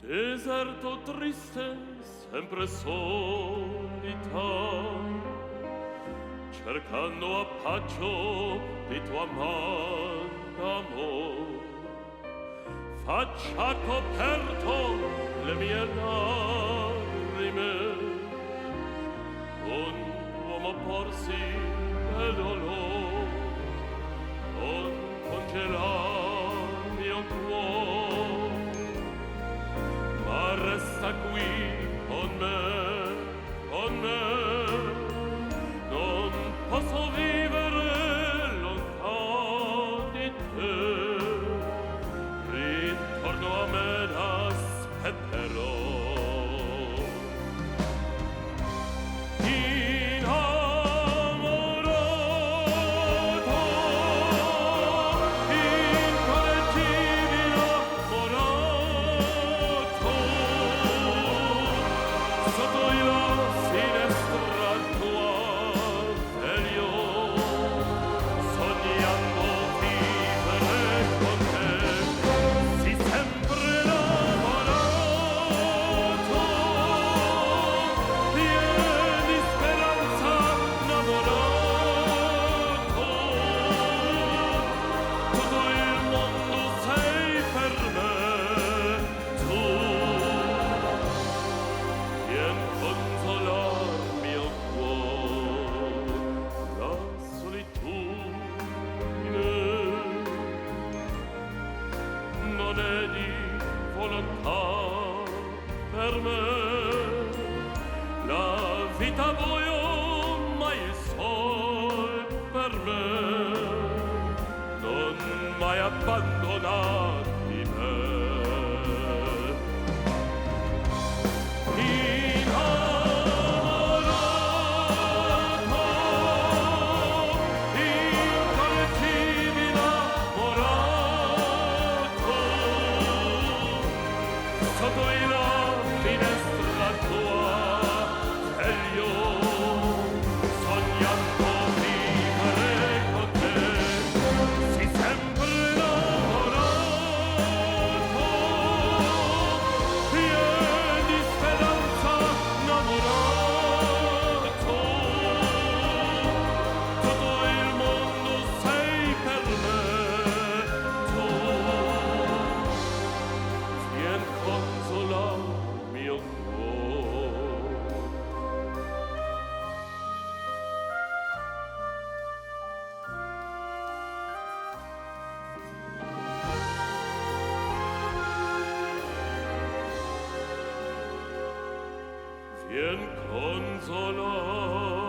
Deserto triste, sempre solita, cercando appaggio di tuo amante amor. Faccia coperto le mie lacrime, un uomo porsi e dolor, non congelar mio cuor, ma resta qui con me, non posso vivere lontan di te, ritorno a me l'aspetterò. Non è di volontà per me, la vita voglio, ma il sol per me, non mai abbandonati me. Sotto la finestra tua e io sognando vivere con te, si sempre innamorato, pieno di speranza innamorato, tutto il mondo sei per me, tu vien consolar mio cuor. Vien consolar